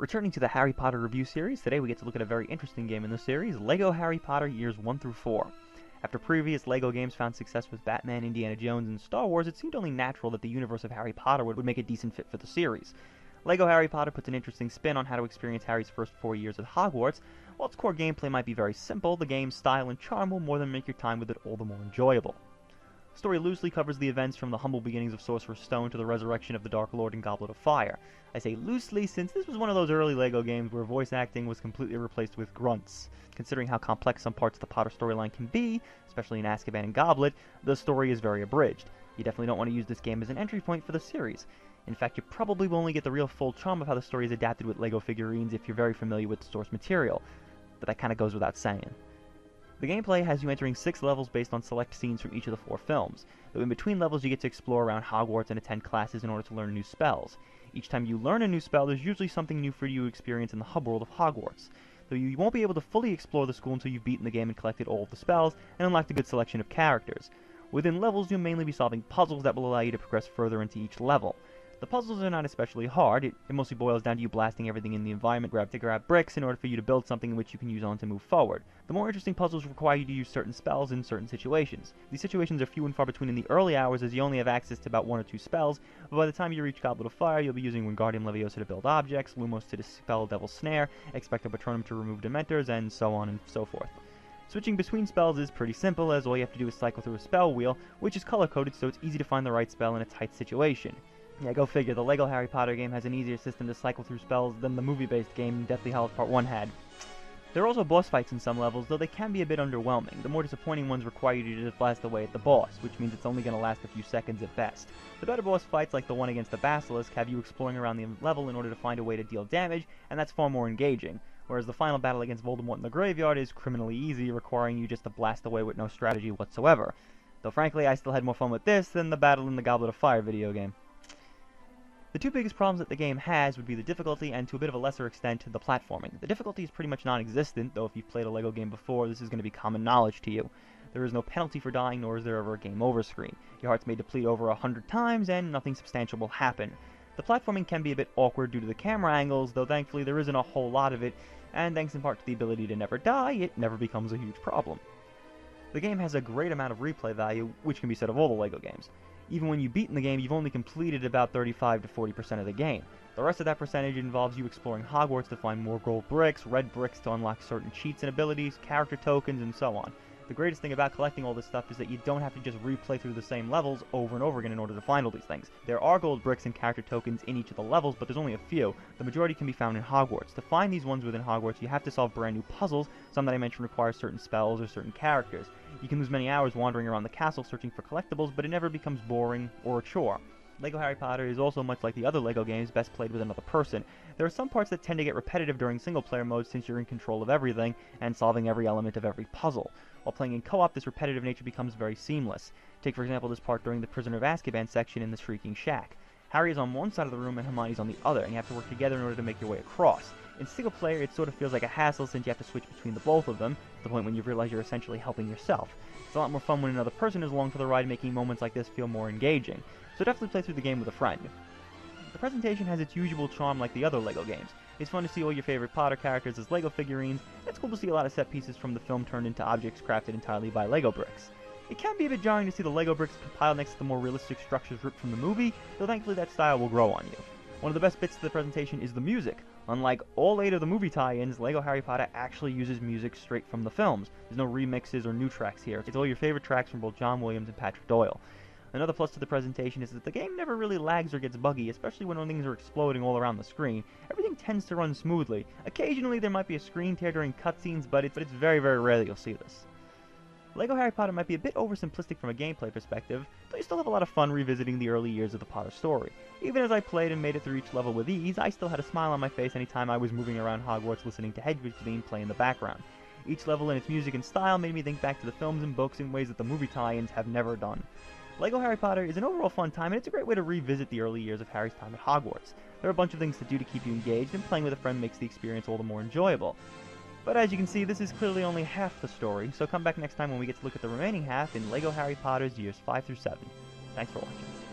Returning to the Harry Potter review series, today we get to look at a very interesting game in the series, LEGO Harry Potter Years 1 through 4. After previous LEGO games found success with Batman, Indiana Jones, and Star Wars, it seemed only natural that the universe of Harry Potter would make a decent fit for the series. LEGO Harry Potter puts an interesting spin on how to experience Harry's first 4 years at Hogwarts. While its core gameplay might be very simple, the game's style and charm will more than make your time with it all the more enjoyable. The story loosely covers the events from the humble beginnings of Sorcerer's Stone to the resurrection of the Dark Lord and Goblet of Fire. I say loosely since this was one of those early LEGO games where voice acting was completely replaced with grunts. Considering how complex some parts of the Potter storyline can be, especially in Azkaban and Goblet, the story is very abridged. You definitely don't want to use this game as an entry point for the series. In fact, you probably will only get the real full charm of how the story is adapted with LEGO figurines if you're very familiar with the source material, but that kinda goes without saying. The gameplay has you entering 6 levels based on select scenes from each of the 4 films, though in between levels you get to explore around Hogwarts and attend classes in order to learn new spells. Each time you learn a new spell, there's usually something new for you to experience in the hub world of Hogwarts, though you won't be able to fully explore the school until you've beaten the game and collected all of the spells and unlocked a good selection of characters. Within levels, you'll mainly be solving puzzles that will allow you to progress further into each level. The puzzles are not especially hard, it mostly boils down to you blasting everything in the environment to grab bricks in order for you to build something in which you can use on to move forward. The more interesting puzzles require you to use certain spells in certain situations. These situations are few and far between in the early hours as you only have access to about 1 or 2 spells, but by the time you reach Goblet of Fire you'll be using Wingardium Leviosa to build objects, Lumos to dispel Devil's Snare, Expecto Patronum to remove Dementors, and so on and so forth. Switching between spells is pretty simple as all you have to do is cycle through a spell wheel, which is color-coded so it's easy to find the right spell in a tight situation. Yeah, go figure, the LEGO Harry Potter game has an easier system to cycle through spells than the movie-based game Deathly Hallows Part 1 had. There are also boss fights in some levels, though they can be a bit underwhelming. The more disappointing ones require you to just blast away at the boss, which means it's only going to last a few seconds at best. The better boss fights, like the one against the Basilisk, have you exploring around the level in order to find a way to deal damage, and that's far more engaging, whereas the final battle against Voldemort in the graveyard is criminally easy, requiring you just to blast away with no strategy whatsoever. Though frankly, I still had more fun with this than the battle in the Goblet of Fire video game. The 2 biggest problems that the game has would be the difficulty and, to a bit of a lesser extent, the platforming. The difficulty is pretty much non-existent, though if you've played a LEGO game before, this is going to be common knowledge to you. There is no penalty for dying, nor is there ever a game over screen. Your heart's made deplete over 100 times, and nothing substantial will happen. The platforming can be a bit awkward due to the camera angles, though thankfully there isn't a whole lot of it, and thanks in part to the ability to never die, it never becomes a huge problem. The game has a great amount of replay value, which can be said of all the LEGO games. Even when you've beaten the game, you've only completed about 35 to 40% of the game. The rest of that percentage involves you exploring Hogwarts to find more gold bricks, red bricks to unlock certain cheats and abilities, character tokens, and so on. The greatest thing about collecting all this stuff is that you don't have to just replay through the same levels over and over again in order to find all these things. There are gold bricks and character tokens in each of the levels, but there's only a few. The majority can be found in Hogwarts. To find these ones within Hogwarts, you have to solve brand new puzzles. Some that I mentioned require certain spells or certain characters. You can lose many hours wandering around the castle searching for collectibles, but it never becomes boring or a chore. LEGO Harry Potter is also much like the other LEGO games, best played with another person. There are some parts that tend to get repetitive during single-player mode since you're in control of everything and solving every element of every puzzle. While playing in co-op, this repetitive nature becomes very seamless. Take for example this part during the Prisoner of Azkaban section in the Shrieking Shack. Harry is on one side of the room and Hermione's on the other, and you have to work together in order to make your way across. In single player, it sort of feels like a hassle since you have to switch between the both of them, to the point when you realize you're essentially helping yourself. It's a lot more fun when another person is along for the ride, making moments like this feel more engaging. So definitely play through the game with a friend. The presentation has its usual charm like the other LEGO games. It's fun to see all your favorite Potter characters as LEGO figurines, and it's cool to see a lot of set pieces from the film turned into objects crafted entirely by LEGO bricks. It can be a bit jarring to see the LEGO bricks compiled next to the more realistic structures ripped from the movie, though thankfully that style will grow on you. One of the best bits of the presentation is the music. Unlike all 8 of the movie tie-ins, LEGO Harry Potter actually uses music straight from the films. There's no remixes or new tracks here. It's all your favorite tracks from both John Williams and Patrick Doyle. Another plus to the presentation is that the game never really lags or gets buggy, especially when things are exploding all around the screen. Everything tends to run smoothly. Occasionally there might be a screen tear during cutscenes, but it's very, very rare that you'll see this. LEGO Harry Potter might be a bit oversimplistic from a gameplay perspective, but you still have a lot of fun revisiting the early years of the Potter story. Even as I played and made it through each level with ease, I still had a smile on my face anytime I was moving around Hogwarts listening to Hedwig's theme play in the background. Each level and its music and style made me think back to the films and books in ways that the movie tie-ins have never done. LEGO Harry Potter is an overall fun time, and it's a great way to revisit the early years of Harry's time at Hogwarts. There are a bunch of things to do to keep you engaged, and playing with a friend makes the experience all the more enjoyable. But as you can see, this is clearly only half the story, so come back next time when we get to look at the remaining half in LEGO Harry Potter's Years 5 through 7. Thanks for watching.